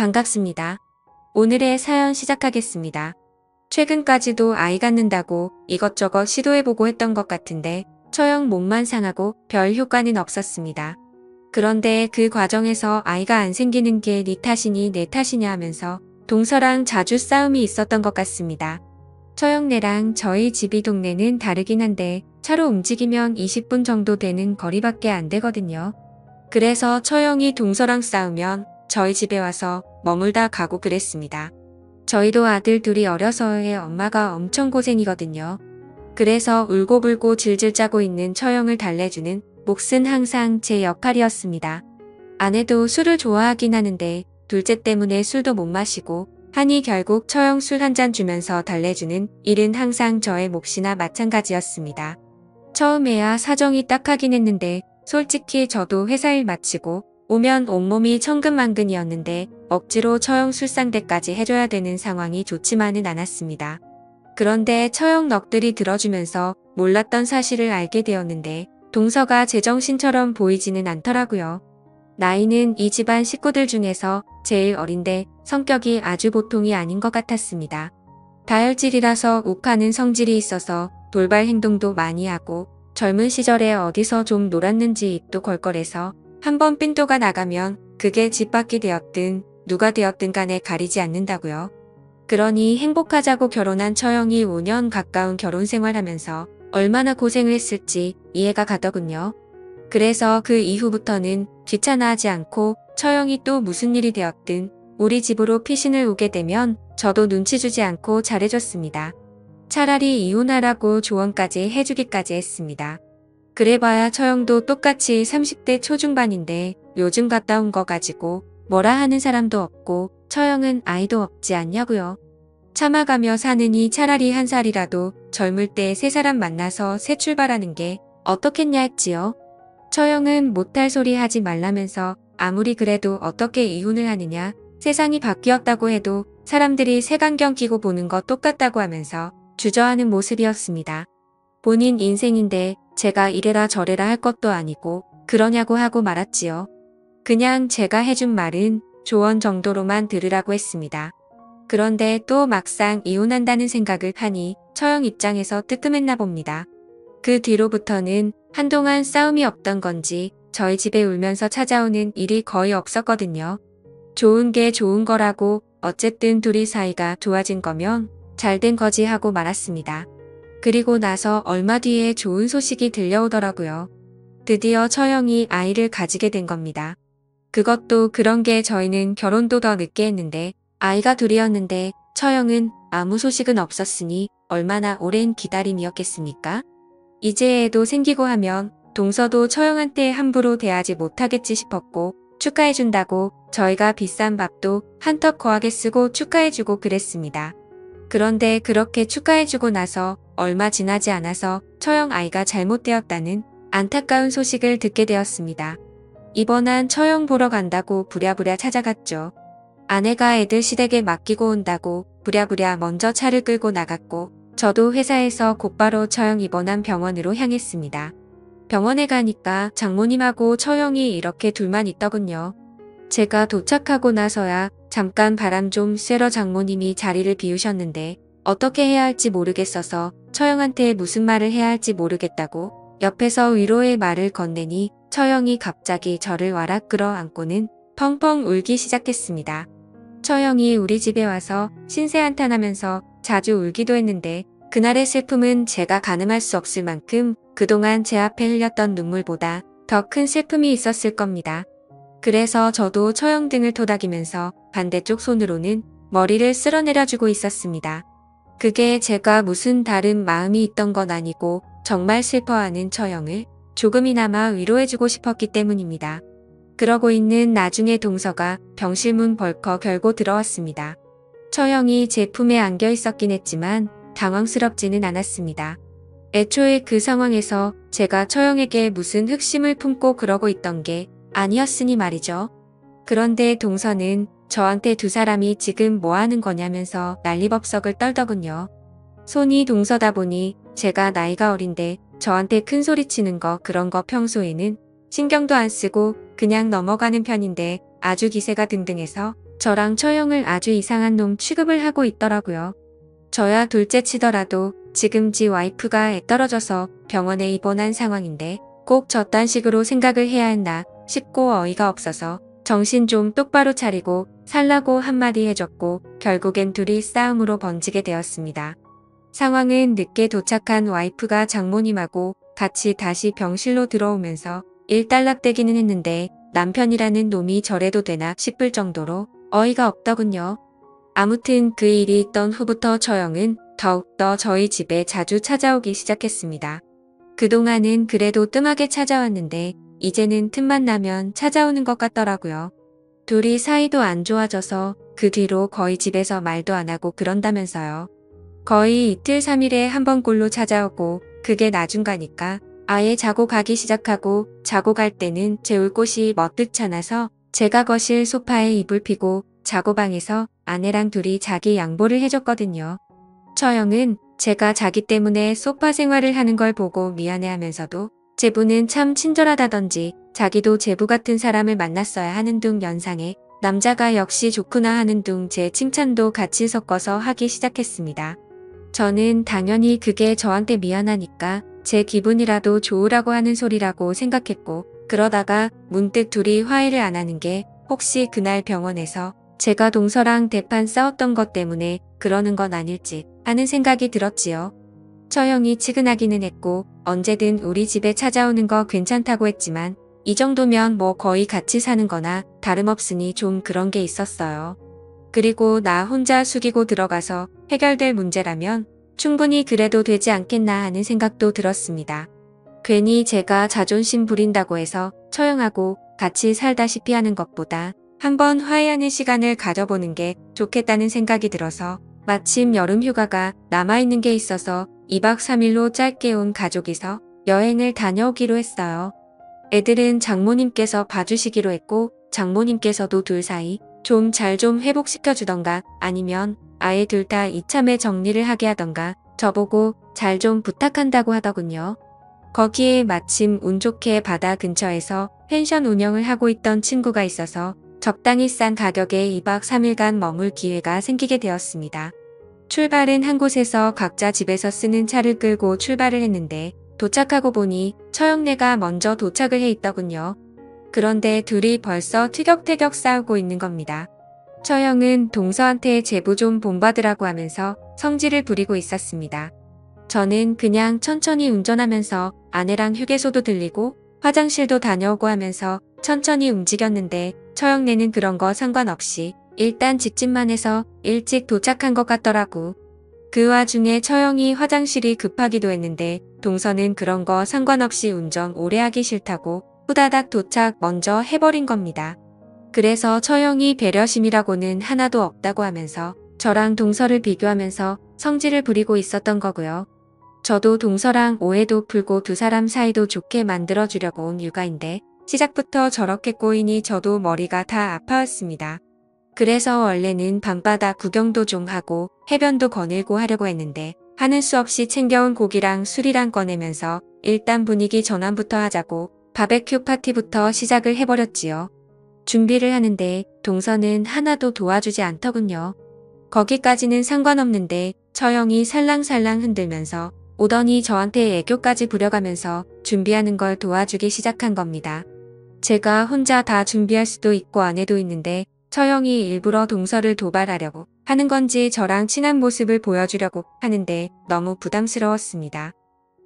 반갑습니다. 오늘의 사연 시작하겠습니다. 최근까지도 아이 갖는다고 이것저것 시도해보고 했던 것 같은데 처형 몸만 상하고 별 효과는 없었습니다. 그런데 그 과정에서 아이가 안 생기는 게 네 탓이니 내 탓이냐 하면서 동서랑 자주 싸움이 있었던 것 같습니다. 처형네랑 저희 집이 동네는 다르긴 한데 차로 움직이면 20분 정도 되는 거리밖에 안 되거든요. 그래서 처형이 동서랑 싸우면 저희 집에 와서 머물다 가고 그랬습니다. 저희도 아들 둘이 어려서 애 엄마가 엄청 고생이거든요. 그래서 울고불고 질질 짜고 있는 처형을 달래주는 몫은 항상 제 역할이었습니다. 아내도 술을 좋아하긴 하는데 둘째 때문에 술도 못 마시고 하니 결국 처형 술 한 잔 주면서 달래주는 일은 항상 저의 몫이나 마찬가지였습니다. 처음에야 사정이 딱하긴 했는데 솔직히 저도 회사 일 마치고 오면 온몸이 천근만근이었는데 억지로 처형 술상대까지 해줘야 되는 상황이 좋지만은 않았습니다. 그런데 처형 넋들이 들어주면서 몰랐던 사실을 알게 되었는데 동서가 제정신처럼 보이지는 않더라고요. 나이는 이 집안 식구들 중에서 제일 어린데 성격이 아주 보통이 아닌 것 같았습니다. 다혈질이라서 욱하는 성질이 있어서 돌발 행동도 많이 하고 젊은 시절에 어디서 좀 놀았는지 입도 걸걸해서 한번 삔또가 나가면 그게 집 밖이 되었든 누가 되었든 간에 가리지 않는다고요. 그러니 행복하자고 결혼한 처형이 5년 가까운 결혼 생활하면서 얼마나 고생을 했을지 이해가 가더군요. 그래서 그 이후부터는 귀찮아하지 않고 처형이 또 무슨 일이 되었든 우리 집으로 피신을 오게 되면 저도 눈치 주지 않고 잘해줬습니다. 차라리 이혼하라고 조언까지 해주기까지 했습니다. 그래봐야 처형도 똑같이 30대 초중반인데 요즘 갔다 온 거 가지고 뭐라 하는 사람도 없고 처형은 아이도 없지 않냐고요. 참아가며 사느니 차라리 한 살이라도 젊을 때 새 사람 만나서 새 출발하는 게 어떻겠냐 했지요. 처형은 못할 소리 하지 말라면서 아무리 그래도 어떻게 이혼을 하느냐, 세상이 바뀌었다고 해도 사람들이 색안경 끼고 보는 거 똑같다고 하면서 주저하는 모습이었습니다. 본인 인생인데 제가 이래라 저래라 할 것도 아니고 그러냐고 하고 말았지요. 그냥 제가 해준 말은 조언 정도로만 들으라고 했습니다. 그런데 또 막상 이혼한다는 생각을 하니 처형 입장에서 뜨끔했나 봅니다. 그 뒤로부터는 한동안 싸움이 없던 건지 저희 집에 울면서 찾아오는 일이 거의 없었거든요. 좋은 게 좋은 거라고 어쨌든 둘이 사이가 좋아진 거면 잘된 거지 하고 말았습니다. 그리고 나서 얼마 뒤에 좋은 소식이 들려오더라고요. 드디어 처형이 아이를 가지게 된 겁니다. 그것도 그런 게 저희는 결혼도 더 늦게 했는데 아이가 둘이었는데 처형은 아무 소식은 없었으니 얼마나 오랜 기다림이었겠습니까? 이제 애도 생기고 하면 동서도 처형한테 함부로 대하지 못하겠지 싶었고 축하해준다고 저희가 비싼 밥도 한턱 거하게 쓰고 축하해주고 그랬습니다. 그런데 그렇게 축하해주고 나서 얼마 지나지 않아서 처형 아이가 잘못되었다는 안타까운 소식을 듣게 되었습니다. 이번한 처형 보러 간다고 부랴부랴 찾아갔죠. 아내가 애들 시댁에 맡기고 온다고 부랴부랴 먼저 차를 끌고 나갔고 저도 회사에서 곧바로 처형 입원한 병원으로 향했습니다. 병원에 가니까 장모님하고 처형이 이렇게 둘만 있더군요. 제가 도착하고 나서야 잠깐 바람 좀 쐬러 장모님이 자리를 비우셨는데 어떻게 해야 할지 모르겠어서 처형한테 무슨 말을 해야 할지 모르겠다고 옆에서 위로의 말을 건네니 처형이 갑자기 저를 와락 끌어안고는 펑펑 울기 시작했습니다. 처형이 우리 집에 와서 신세한탄하면서 자주 울기도 했는데 그날의 슬픔은 제가 가늠할 수 없을 만큼 그동안 제 앞에 흘렸던 눈물보다 더 큰 슬픔이 있었을 겁니다. 그래서 저도 처형 등을 토닥이면서 반대쪽 손으로는 머리를 쓸어내려주고 있었습니다. 그게 제가 무슨 다른 마음이 있던 건 아니고 정말 슬퍼하는 처형을 조금이나마 위로해주고 싶었기 때문입니다. 그러고 있는 나중에 동서가 병실문 벌컥 열고 들어왔습니다. 처형이 제 품에 안겨 있었긴 했지만 당황스럽지는 않았습니다. 애초에 그 상황에서 제가 처형에게 무슨 흑심을 품고 그러고 있던 게 아니었으니 말이죠. 그런데 동서는 저한테 두 사람이 지금 뭐 하는 거냐면서 난리법석을 떨더군요. 손이 동서다 보니 제가 나이가 어린데 저한테 큰 소리 치는 거 그런 거 평소에는 신경도 안 쓰고 그냥 넘어가는 편인데 아주 기세가 등등해서 저랑 처형을 아주 이상한 놈 취급을 하고 있더라고요. 저야 둘째 치더라도 지금 지 와이프가 애 떨어져서 병원에 입원한 상황인데 꼭 저딴 식으로 생각을 해야 했나 싶고 어이가 없어서 정신 좀 똑바로 차리고 살라고 한마디 해줬고 결국엔 둘이 싸움으로 번지게 되었습니다. 상황은 늦게 도착한 와이프가 장모님하고 같이 다시 병실로 들어오면서 일단락되기는 했는데 남편이라는 놈이 저래도 되나 싶을 정도로 어이가 없더군요. 아무튼 그 일이 있던 후부터 처형은 더욱더 저희 집에 자주 찾아오기 시작했습니다. 그동안은 그래도 뜸하게 찾아왔는데 이제는 틈만 나면 찾아오는 것 같더라고요. 둘이 사이도 안 좋아져서 그 뒤로 거의 집에서 말도 안 하고 그런다면서요. 거의 이틀 3일에 한 번꼴로 찾아오고 그게 나중가니까 아예 자고 가기 시작하고 자고 갈 때는 재울 곳이 머뜩찮아서 제가 거실 소파에 이불 피고 자고방에서 아내랑 둘이 자기 양보를 해줬거든요. 처형은 제가 자기 때문에 소파 생활을 하는 걸 보고 미안해하면서도 제부는 참 친절하다던지 자기도 제부 같은 사람을 만났어야 하는 둥 연상에 남자가 역시 좋구나 하는 둥 제 칭찬도 같이 섞어서 하기 시작했습니다. 저는 당연히 그게 저한테 미안하니까 제 기분이라도 좋으라고 하는 소리라고 생각했고 그러다가 문득 둘이 화해를 안 하는 게 혹시 그날 병원에서 제가 동서랑 대판 싸웠던 것 때문에 그러는 건 아닐지 하는 생각이 들었지요. 처형이 치근하기는 했고 언제든 우리 집에 찾아오는 거 괜찮다고 했지만 이 정도면 뭐 거의 같이 사는 거나 다름없으니 좀 그런 게 있었어요. 그리고 나 혼자 숙이고 들어가서 해결될 문제라면 충분히 그래도 되지 않겠나 하는 생각도 들었습니다. 괜히 제가 자존심 부린다고 해서 처형하고 같이 살다시피 하는 것보다 한번 화해하는 시간을 가져보는 게 좋겠다는 생각이 들어서 마침 여름 휴가가 남아있는 게 있어서 2박 3일로 짧게 온 가족이서 여행을 다녀오기로 했어요. 애들은 장모님께서 봐주시기로 했고 장모님께서도 둘 사이 좀 잘 좀 회복시켜주던가 아니면 아예 둘 다 이참에 정리를 하게 하던가 저보고 잘 좀 부탁한다고 하더군요. 거기에 마침 운 좋게 바다 근처에서 펜션 운영을 하고 있던 친구가 있어서 적당히 싼 가격에 2박 3일간 머물 기회가 생기게 되었습니다. 출발은 한 곳에서 각자 집에서 쓰는 차를 끌고 출발을 했는데 도착하고 보니 처형네가 먼저 도착을 해 있더군요. 그런데 둘이 벌써 티격태격 싸우고 있는 겁니다. 처형은 동서한테 제부 좀 본받으라고 하면서 성질을 부리고 있었습니다. 저는 그냥 천천히 운전하면서 아내랑 휴게소도 들리고 화장실도 다녀오고 하면서 천천히 움직였는데 처형네는 그런 거 상관없이 일단 직진만 해서 일찍 도착한 것 같더라고. 그 와중에 처형이 화장실이 급하기도 했는데 동서는 그런 거 상관없이 운전 오래 하기 싫다고 후다닥 도착 먼저 해버린 겁니다. 그래서 처형이 배려심이라고는 하나도 없다고 하면서 저랑 동서를 비교하면서 성질을 부리고 있었던 거고요. 저도 동서랑 오해도 풀고 두 사람 사이도 좋게 만들어주려고 온 육아인데 시작부터 저렇게 꼬이니 저도 머리가 다 아파왔습니다. 그래서 원래는 밤바다 구경도 좀 하고 해변도 거닐고 하려고 했는데 하는 수 없이 챙겨온 고기랑 술이랑 꺼내면서 일단 분위기 전환부터 하자고 바베큐 파티부터 시작을 해버렸지요. 준비를 하는데 동서는 하나도 도와주지 않더군요. 거기까지는 상관없는데 처형이 살랑살랑 흔들면서 오더니 저한테 애교까지 부려가면서 준비하는 걸 도와주기 시작한 겁니다. 제가 혼자 다 준비할 수도 있고 아내도 있는데 처형이 일부러 동서를 도발하려고 하는 건지 저랑 친한 모습을 보여주려고 하는데 너무 부담스러웠습니다.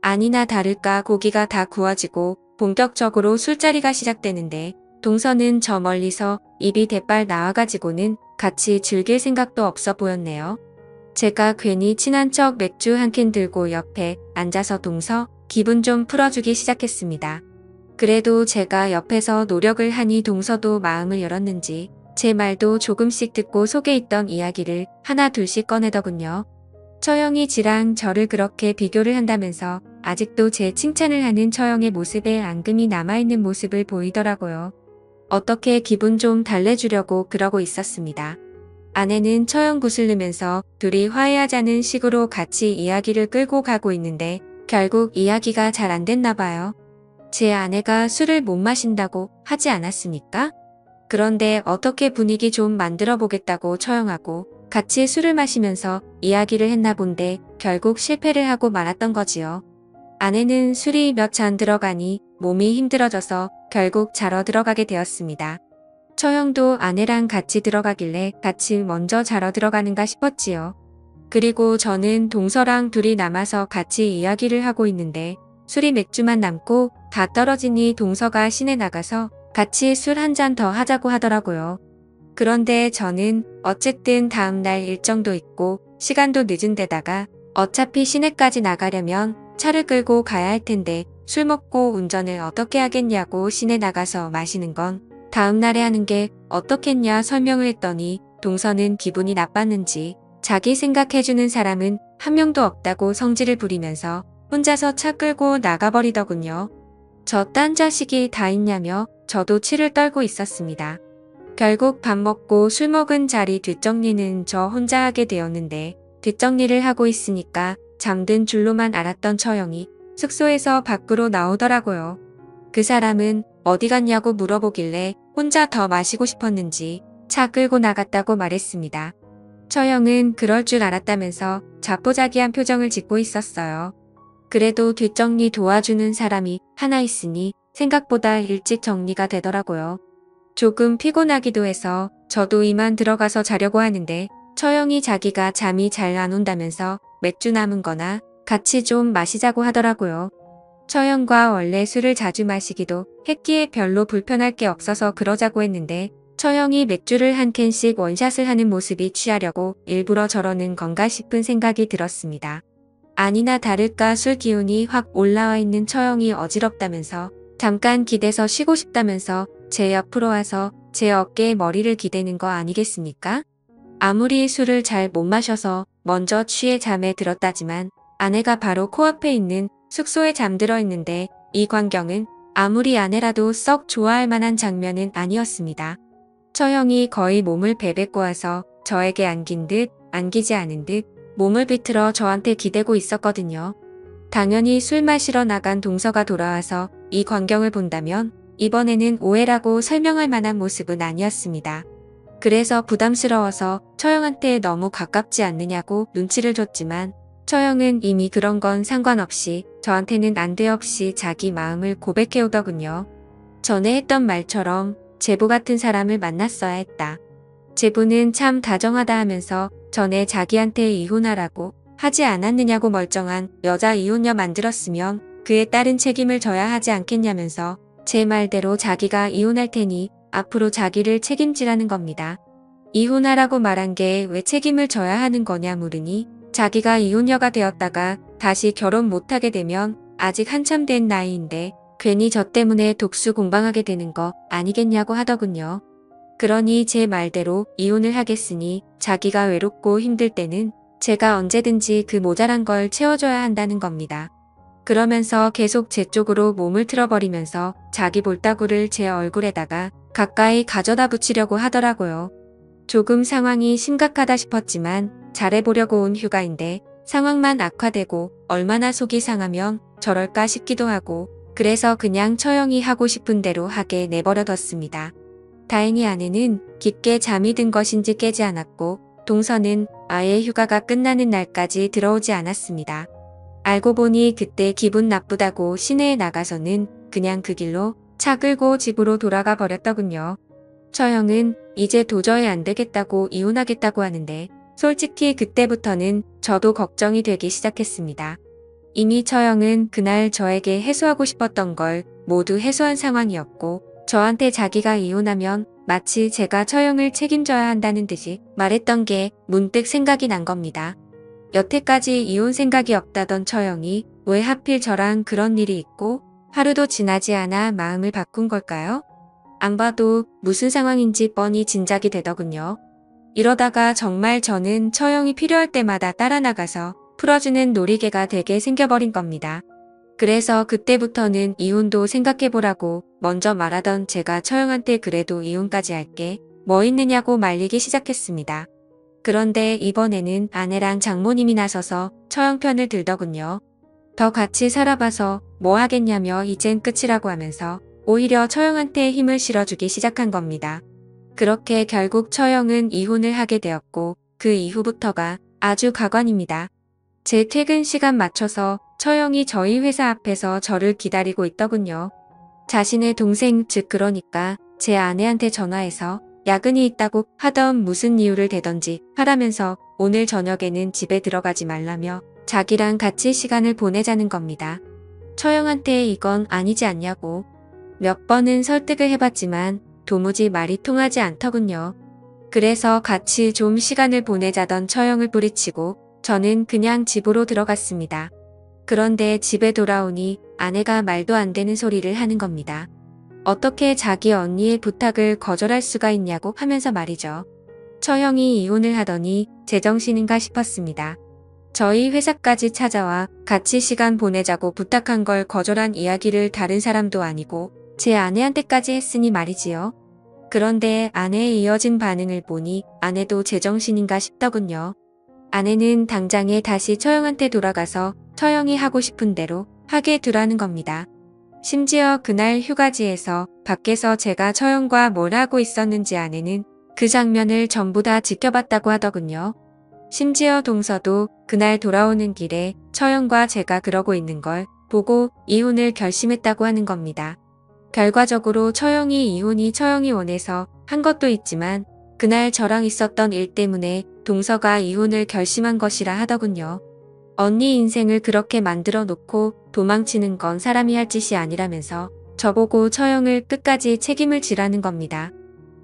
아니나 다를까 고기가 다 구워지고 본격적으로 술자리가 시작되는데 동서는 저 멀리서 입이 대빨 나와가지고는 같이 즐길 생각도 없어 보였네요. 제가 괜히 친한 척 맥주 한 캔 들고 옆에 앉아서 동서 기분 좀 풀어주기 시작했습니다. 그래도 제가 옆에서 노력을 하니 동서도 마음을 열었는지 제 말도 조금씩 듣고 속에 있던 이야기를 하나 둘씩 꺼내더군요. 처형이 지랑 저를 그렇게 비교를 한다면서 아직도 제 칭찬을 하는 처형의 모습에 앙금이 남아있는 모습을 보이더라고요. 어떻게 기분 좀 달래주려고 그러고 있었습니다. 아내는 처형 구슬르면서 둘이 화해하자는 식으로 같이 이야기를 끌고 가고 있는데 결국 이야기가 잘 안 됐나 봐요. 제 아내가 술을 못 마신다고 하지 않았습니까? 그런데 어떻게 분위기 좀 만들어 보겠다고 처형하고 같이 술을 마시면서 이야기를 했나 본데 결국 실패를 하고 말았던 거지요. 아내는 술이 몇 잔 들어가니 몸이 힘들어져서 결국 자러 들어가게 되었습니다. 처형도 아내랑 같이 들어가길래 같이 먼저 자러 들어가는가 싶었지요. 그리고 저는 동서랑 둘이 남아서 같이 이야기를 하고 있는데 술이 맥주만 남고 다 떨어지니 동서가 시내 나가서 같이 술 한 잔 더 하자고 하더라고요. 그런데 저는 어쨌든 다음날 일정도 있고 시간도 늦은 데다가 어차피 시내까지 나가려면 차를 끌고 가야 할 텐데 술 먹고 운전을 어떻게 하겠냐고 시내 나가서 마시는 건 다음날에 하는 게 어떻겠냐 설명을 했더니 동서는 기분이 나빴는지 자기 생각해주는 사람은 한 명도 없다고 성질을 부리면서 혼자서 차 끌고 나가버리더군요. 저 딴 자식이 다 있냐며 저도 치를 떨고 있었습니다. 결국 밥 먹고 술 먹은 자리 뒷정리는 저 혼자 하게 되었는데 뒷정리를 하고 있으니까 잠든 줄로만 알았던 처형이 숙소에서 밖으로 나오더라고요. 그 사람은 어디 갔냐고 물어보길래 혼자 더 마시고 싶었는지 차 끌고 나갔다고 말했습니다. 처형은 그럴 줄 알았다면서 자포자기한 표정을 짓고 있었어요. 그래도 뒷정리 도와주는 사람이 하나 있으니 생각보다 일찍 정리가 되더라고요. 조금 피곤하기도 해서 저도 이만 들어가서 자려고 하는데 처형이 자기가 잠이 잘 안 온다면서 맥주 남은 거나 같이 좀 마시자고 하더라고요. 처형과 원래 술을 자주 마시기도 했기에 별로 불편할 게 없어서 그러자고 했는데 처형이 맥주를 한 캔씩 원샷을 하는 모습이 취하려고 일부러 저러는 건가 싶은 생각이 들었습니다. 아니나 다를까 술 기운이 확 올라와 있는 처형이 어지럽다면서 잠깐 기대서 쉬고 싶다면서 제 옆으로 와서 제 어깨에 머리를 기대는 거 아니겠습니까? 아무리 술을 잘 못 마셔서 먼저 취해 잠에 들었다지만 아내가 바로 코앞에 있는 숙소에 잠들어 있는데 이 광경은 아무리 아내라도 썩 좋아할 만한 장면은 아니었습니다. 처형이 거의 몸을 베베 꼬아서 저에게 안긴 듯 안기지 않은 듯 몸을 비틀어 저한테 기대고 있었거든요. 당연히 술 마시러 나간 동서가 돌아와서 이 광경을 본다면 이번에는 오해라고 설명할 만한 모습은 아니었습니다. 그래서 부담스러워서 처형한테 너무 가깝지 않느냐고 눈치를 줬지만 처형은 이미 그런 건 상관없이 저한테는 난데없이 자기 마음을 고백해오더군요. 전에 했던 말처럼 제부 같은 사람을 만났어야 했다. 제부는 참 다정하다 하면서 전에 자기한테 이혼하라고 하지 않았느냐고 멀쩡한 여자 이혼녀 만들었으면 그에 따른 책임을 져야 하지 않겠냐면서 제 말대로 자기가 이혼할 테니 앞으로 자기를 책임지라는 겁니다. 이혼하라고 말한 게 왜 책임을 져야 하는 거냐 물으니 자기가 이혼녀가 되었다가 다시 결혼 못하게 되면 아직 한참 된 나이인데 괜히 저 때문에 독수 공방하게 되는 거 아니겠냐고 하더군요. 그러니 제 말대로 이혼을 하겠으니 자기가 외롭고 힘들 때는 제가 언제든지 그 모자란 걸 채워줘야 한다는 겁니다. 그러면서 계속 제 쪽으로 몸을 틀어버리면서 자기 볼따구를 제 얼굴에다가 가까이 가져다 붙이려고 하더라고요. 조금 상황이 심각하다 싶었지만 잘해보려고 온 휴가인데 상황만 악화되고 얼마나 속이 상하면 저럴까 싶기도 하고 그래서 그냥 처형이 하고 싶은 대로 하게 내버려뒀습니다. 다행히 아내는 깊게 잠이 든 것인지 깨지 않았고 동서는 아예 휴가가 끝나는 날까지 들어오지 않았습니다. 알고 보니 그때 기분 나쁘다고 시내에 나가서는 그냥 그 길로 차 끌고 집으로 돌아가 버렸더군요. 처형은 이제 도저히 안 되겠다고 이혼하겠다고 하는데 솔직히 그때부터는 저도 걱정이 되기 시작했습니다. 이미 처형은 그날 저에게 해소하고 싶었던 걸 모두 해소한 상황이었고 저한테 자기가 이혼하면 마치 제가 처형을 책임져야 한다는 듯이 말했던 게 문득 생각이 난 겁니다. 여태까지 이혼 생각이 없다던 처형이 왜 하필 저랑 그런 일이 있고 하루도 지나지 않아 마음을 바꾼 걸까요? 안 봐도 무슨 상황인지 뻔히 짐작이 되더군요. 이러다가 정말 저는 처형이 필요할 때마다 따라 나가서 풀어주는 놀이개가 되게 생겨버린 겁니다. 그래서 그때부터는 이혼도 생각해보라고 먼저 말하던 제가 처형한테 그래도 이혼까지 할게 뭐 있느냐고 말리기 시작했습니다. 그런데 이번에는 아내랑 장모님이 나서서 처형 편을 들더군요. 더 같이 살아봐서 뭐 하겠냐며 이젠 끝이라고 하면서 오히려 처형한테 힘을 실어주기 시작한 겁니다. 그렇게 결국 처형은 이혼을 하게 되었고 그 이후부터가 아주 가관입니다. 제 퇴근 시간 맞춰서 처형이 저희 회사 앞에서 저를 기다리고 있더군요. 자신의 동생 즉 그러니까 제 아내한테 전화해서 야근이 있다고 하던 무슨 이유를 대던지 하라면서 오늘 저녁에는 집에 들어가지 말라며 자기랑 같이 시간을 보내자는 겁니다. 처형한테 이건 아니지 않냐고 몇 번은 설득을 해봤지만 도무지 말이 통하지 않더군요. 그래서 같이 좀 시간을 보내자던 처형을 뿌리치고 저는 그냥 집으로 들어갔습니다. 그런데 집에 돌아오니 아내가 말도 안 되는 소리를 하는 겁니다. 어떻게 자기 언니의 부탁을 거절할 수가 있냐고 하면서 말이죠. 처형이 이혼을 하더니 제정신인가 싶었습니다. 저희 회사까지 찾아와 같이 시간 보내자고 부탁한 걸 거절한 이야기를 다른 사람도 아니고 제 아내한테까지 했으니 말이지요. 그런데 아내의 이어진 반응을 보니 아내도 제정신인가 싶더군요. 아내는 당장에 다시 처형한테 돌아가서 처형이 하고 싶은 대로 하게 두라는 겁니다. 심지어 그날 휴가지에서 밖에서 제가 처형과 뭘 하고 있었는지 아내는 그 장면을 전부 다 지켜봤다고 하더군요. 심지어 동서도 그날 돌아오는 길에 처형과 제가 그러고 있는 걸 보고 이혼을 결심했다고 하는 겁니다. 결과적으로 처형이 원해서 한 것도 있지만 그날 저랑 있었던 일 때문에 동서가 이혼을 결심한 것이라 하더군요. 언니 인생을 그렇게 만들어 놓고 도망치는 건 사람이 할 짓이 아니라면서 저보고 처형을 끝까지 책임을 지라는 겁니다.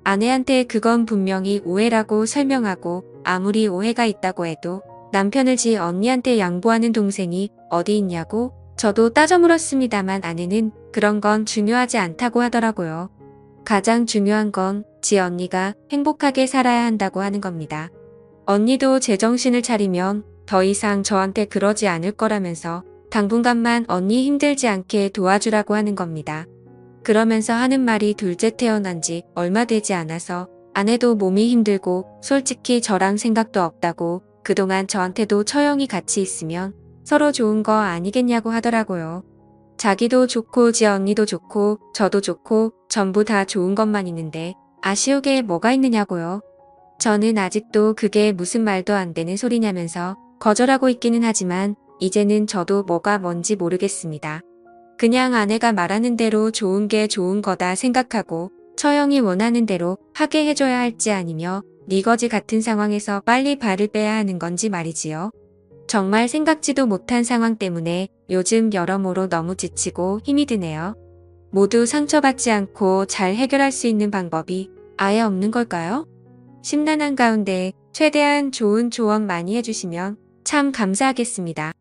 아내한테 그건 분명히 오해라고 설명하고 아무리 오해가 있다고 해도 남편을 지 언니한테 양보하는 동생이 어디 있냐고 저도 따져 물었습니다만 아내는 그런 건 중요하지 않다고 하더라고요. 가장 중요한 건 지 언니가 행복하게 살아야 한다고 하는 겁니다. 언니도 제정신을 차리면 더 이상 저한테 그러지 않을 거라면서 당분간만 언니 힘들지 않게 도와주라고 하는 겁니다. 그러면서 하는 말이 둘째 태어난 지 얼마 되지 않아서 아내도 몸이 힘들고 솔직히 저랑 생각도 없다고 그동안 저한테도 처형이 같이 있으면 서로 좋은 거 아니겠냐고 하더라고요. 자기도 좋고 지 언니도 좋고 저도 좋고 전부 다 좋은 것만 있는데 아쉬울 게 뭐가 있느냐고요. 저는 아직도 그게 무슨 말도 안 되는 소리냐면서 거절하고 있기는 하지만 이제는 저도 뭐가 뭔지 모르겠습니다. 그냥 아내가 말하는 대로 좋은 게 좋은 거다 생각하고 처형이 원하는 대로 하게 해줘야 할지 아니며 니거지 같은 상황에서 빨리 발을 빼야 하는 건지 말이지요. 정말 생각지도 못한 상황 때문에 요즘 여러모로 너무 지치고 힘이 드네요. 모두 상처받지 않고 잘 해결할 수 있는 방법이 아예 없는 걸까요? 심란한 가운데 최대한 좋은 조언 많이 해주시면 참 감사하겠습니다.